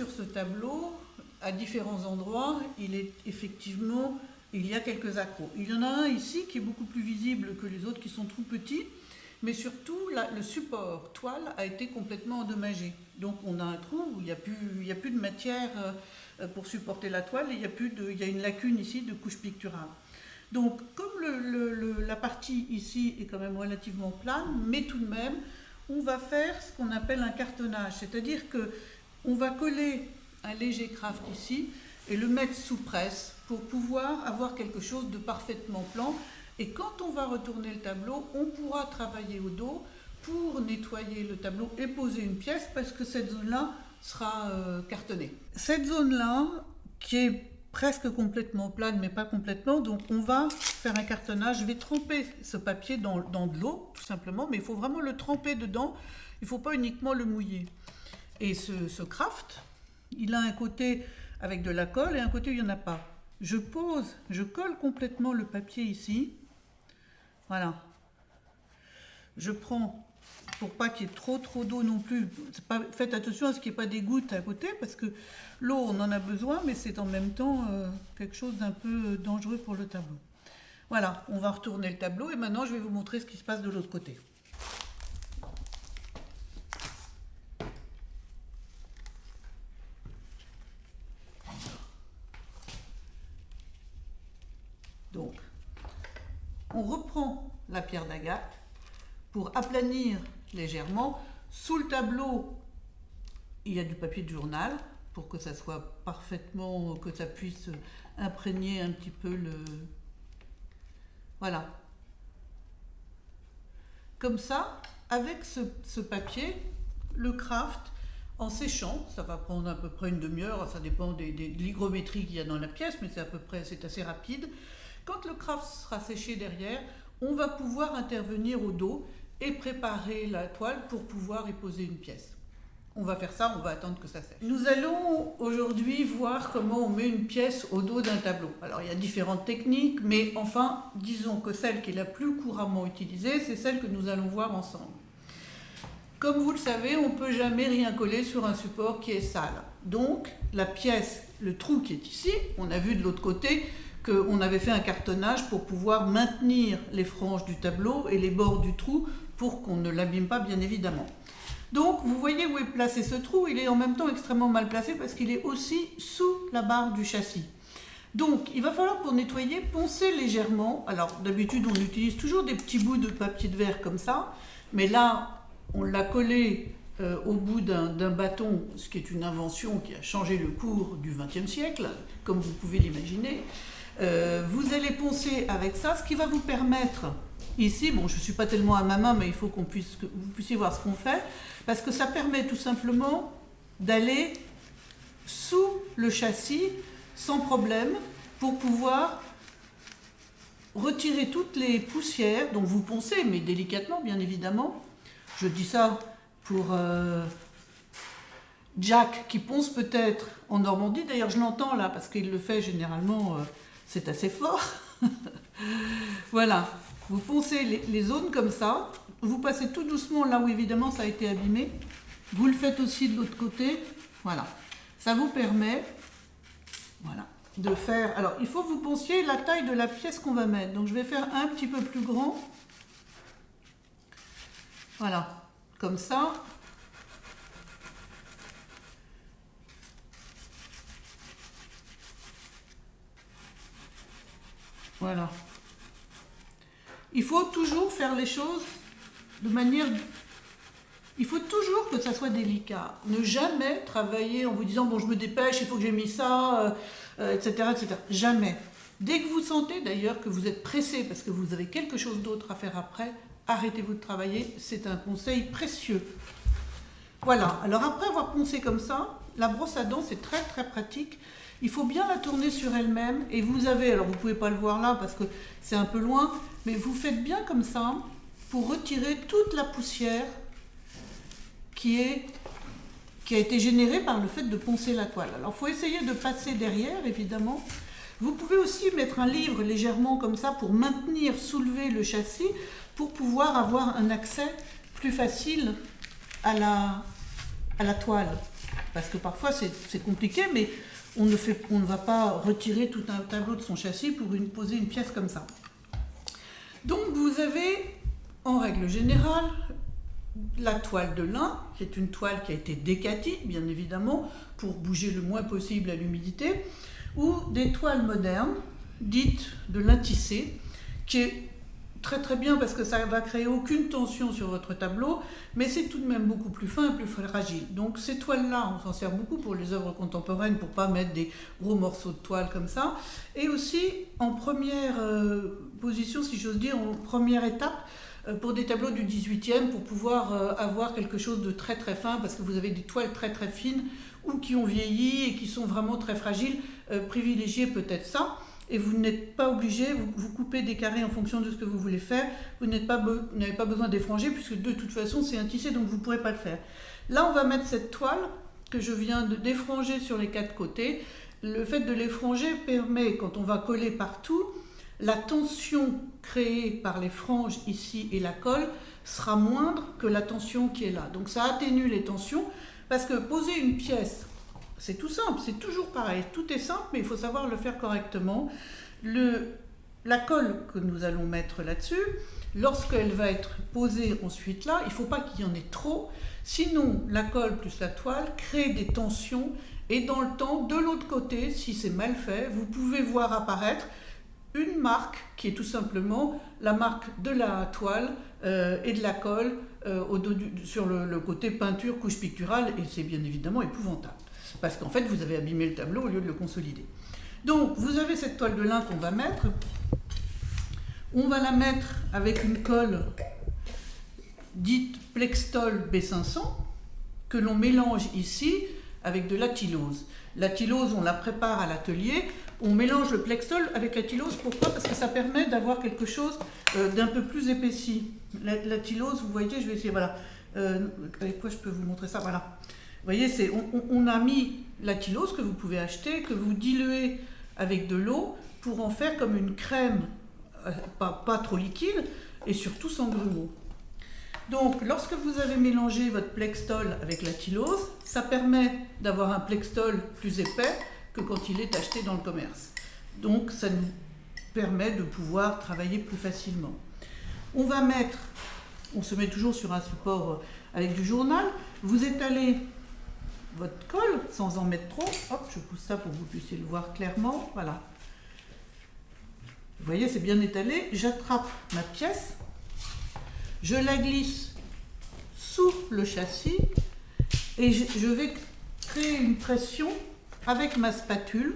sur ce tableau, à différents endroits, il y a quelques accros. Il y en a un ici qui est beaucoup plus visible que les autres qui sont trop petits, mais surtout le support toile a été complètement endommagé. Donc on a un trou où il n'y a plus de matière pour supporter la toile, et il y a une lacune ici de couche picturale. Donc comme la partie ici est quand même relativement plane, mais tout de même, on va faire ce qu'on appelle un cartonnage, c'est-à-dire qu'on va coller un léger craft ici et le mettre sous presse pour pouvoir avoir quelque chose de parfaitement plan. Et quand on va retourner le tableau, on pourra travailler au dos pour nettoyer le tableau et poser une pièce, parce que cette zone-là sera cartonnée. Cette zone-là, qui est presque complètement plane, mais pas complètement, donc on va faire un cartonnage. Je vais tremper ce papier dans de l'eau, tout simplement, mais il faut vraiment le tremper dedans, il ne faut pas uniquement le mouiller. Et ce craft, il a un côté avec de la colle et un côté où il n'y en a pas. Je colle complètement le papier ici. Voilà. Je prends, pour pas qu'il y ait trop d'eau non plus, faites attention à ce qu'il n'y ait pas des gouttes à côté, parce que l'eau, on en a besoin, mais c'est en même temps quelque chose d'un peu dangereux pour le tableau. Voilà, on va retourner le tableau et maintenant je vais vous montrer ce qui se passe de l'autre côté. Donc, on reprend la pierre d'agate pour aplanir légèrement. Sous le tableau, il y a du papier de journal pour que ça soit parfaitement, que ça puisse imprégner un petit peu le... Voilà. Comme ça, avec ce papier, le craft, en séchant, ça va prendre à peu près une demi-heure, ça dépend de l'hygrométrie qu'il y a dans la pièce, mais c'est assez rapide. Quand le craft sera séché derrière, on va pouvoir intervenir au dos et préparer la toile pour pouvoir y poser une pièce. On va faire ça, on va attendre que ça sèche. Nous allons aujourd'hui voir comment on met une pièce au dos d'un tableau. Alors il y a différentes techniques, mais enfin, disons que celle qui est la plus couramment utilisée, c'est celle que nous allons voir ensemble. Comme vous le savez, on ne peut jamais rien coller sur un support qui est sale. Donc la pièce, le trou qui est ici, on a vu de l'autre côté qu'on avait fait un cartonnage pour pouvoir maintenir les franges du tableau et les bords du trou pour qu'on ne l'abîme pas, bien évidemment. Donc vous voyez où est placé ce trou, il est en même temps extrêmement mal placé parce qu'il est aussi sous la barre du châssis. Donc il va falloir, pour nettoyer, poncer légèrement. Alors d'habitude on utilise toujours des petits bouts de papier de verre comme ça, mais là on l'a collé au bout d'un bâton, ce qui est une invention qui a changé le cours du XXe siècle, comme vous pouvez l'imaginer. Vous allez poncer avec ça, ce qui va vous permettre, ici, bon je ne suis pas tellement à ma main, mais il faut que vous puissiez voir ce qu'on fait, parce que ça permet tout simplement d'aller sous le châssis sans problème pour pouvoir retirer toutes les poussières dont vous poncez, mais délicatement bien évidemment. Je dis ça pour Jack qui ponce peut-être en Normandie, d'ailleurs je l'entends là parce qu'il le fait généralement, c'est assez fort. Voilà, vous poncez les zones comme ça, vous passez tout doucement là où évidemment ça a été abîmé, vous le faites aussi de l'autre côté, voilà. Ça vous permet, voilà, de faire... Alors il faut que vous ponciez la taille de la pièce qu'on va mettre, donc je vais faire un petit peu plus grand, voilà, comme ça. Voilà. Il faut toujours faire les choses de manière... Il faut toujours que ça soit délicat. Ne jamais travailler en vous disant « bon, je me dépêche, il faut que j'ai mis ça, etc., etc. » Jamais. Dès que vous sentez d'ailleurs que vous êtes pressé parce que vous avez quelque chose d'autre à faire après, arrêtez-vous de travailler. C'est un conseil précieux. Voilà. Alors après avoir poncé comme ça, la brosse à dents, c'est très très pratique. Il faut bien la tourner sur elle-même et vous avez, alors vous ne pouvez pas le voir là parce que c'est un peu loin, mais vous faites bien comme ça pour retirer toute la poussière qui a été générée par le fait de poncer la toile. Alors il faut essayer de passer derrière évidemment. Vous pouvez aussi mettre un livre légèrement comme ça pour maintenir, soulever le châssis pour pouvoir avoir un accès plus facile à la toile. parce que parfois c'est compliqué, mais on ne va pas retirer tout un tableau de son châssis pour poser une pièce comme ça. Donc vous avez, en règle générale, la toile de lin, qui est une toile qui a été décatie, bien évidemment, pour bouger le moins possible à l'humidité, ou des toiles modernes, dites de lin tissé, qui est très très bien parce que ça ne va créer aucune tension sur votre tableau, mais c'est tout de même beaucoup plus fin et plus fragile. Donc ces toiles-là, on s'en sert beaucoup pour les œuvres contemporaines, pour ne pas mettre des gros morceaux de toile comme ça. Et aussi en première position, si j'ose dire, en première étape, pour des tableaux du 18e, pour pouvoir avoir quelque chose de très très fin, parce que vous avez des toiles très très fines, ou qui ont vieilli et qui sont vraiment très fragiles. Privilégiez peut-être ça. Et vous n'êtes pas obligé, vous coupez des carrés en fonction de ce que vous voulez faire, vous n'avez pas besoin d'effranger, puisque de toute façon c'est un tissé, donc vous ne pourrez pas le faire. Là on va mettre cette toile que je viens d'effranger sur les 4 côtés. Le fait de l'effranger permet, quand on va coller partout, la tension créée par les franges ici et la colle sera moindre que la tension qui est là. Donc ça atténue les tensions, parce que poser une pièce, c'est tout simple, c'est toujours pareil, tout est simple, mais il faut savoir le faire correctement. La colle que nous allons mettre là-dessus, lorsqu'elle va être posée ensuite là, il ne faut pas qu'il y en ait trop, sinon la colle plus la toile crée des tensions, et dans le temps, de l'autre côté, si c'est mal fait, vous pouvez voir apparaître une marque qui est tout simplement la marque de la toile et de la colle sur le côté peinture, couche picturale, et c'est bien évidemment épouvantable. Parce qu'en fait, vous avez abîmé le tableau au lieu de le consolider. Donc, vous avez cette toile de lin qu'on va mettre. On va la mettre avec une colle dite Plextol B500, que l'on mélange ici avec de la tylose. La tylose, on la prépare à l'atelier. On mélange le Plextol avec la tylose. Pourquoi? Parce que ça permet d'avoir quelque chose d'un peu plus épaissi. La tylose, vous voyez, je vais essayer, voilà. Avec quoi je peux vous montrer ça? Voilà. Vous voyez, on a mis la tylose que vous pouvez acheter, que vous diluez avec de l'eau pour en faire comme une crème, pas trop liquide, et surtout sans grumeaux. Donc, lorsque vous avez mélangé votre Plextol avec la tylose, ça permet d'avoir un Plextol plus épais que quand il est acheté dans le commerce. Donc, ça nous permet de pouvoir travailler plus facilement. On se met toujours sur un support avec du journal, vous étalez votre colle sans en mettre trop. Hop, je pousse ça pour que vous puissiez le voir clairement. Voilà. Vous voyez, c'est bien étalé. J'attrape ma pièce, je la glisse sous le châssis et je vais créer une pression avec ma spatule.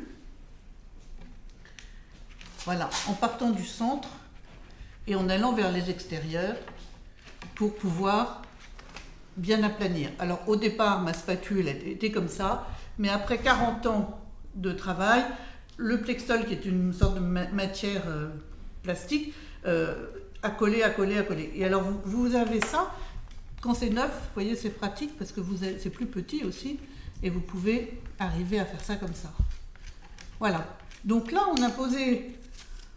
Voilà, en partant du centre et en allant vers les extérieurs pour pouvoir bien aplanir. Alors au départ, ma spatule était comme ça, mais après 40 ans de travail, le Plextol, qui est une sorte de matière plastique, a collé. Et alors vous avez ça, quand c'est neuf, vous voyez, c'est pratique parce que c'est plus petit aussi, et vous pouvez arriver à faire ça comme ça. Voilà. Donc là, on a posé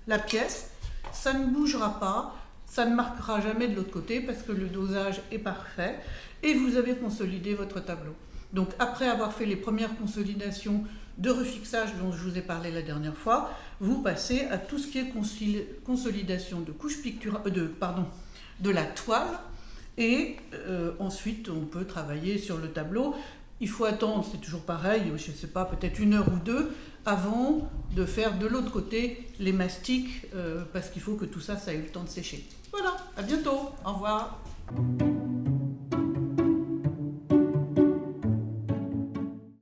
la pièce, ça ne bougera pas, ça ne marquera jamais de l'autre côté parce que le dosage est parfait et vous avez consolidé votre tableau. Donc après avoir fait les premières consolidations de refixage dont je vous ai parlé la dernière fois, vous passez à tout ce qui est consolidation de couche picturale, de la toile, et ensuite on peut travailler sur le tableau. Il faut attendre, c'est toujours pareil, je ne sais pas, peut-être 1 heure ou 2 avant de faire de l'autre côté les mastiques parce qu'il faut que tout ça, ça ait eu le temps de sécher. Voilà, à bientôt, au revoir.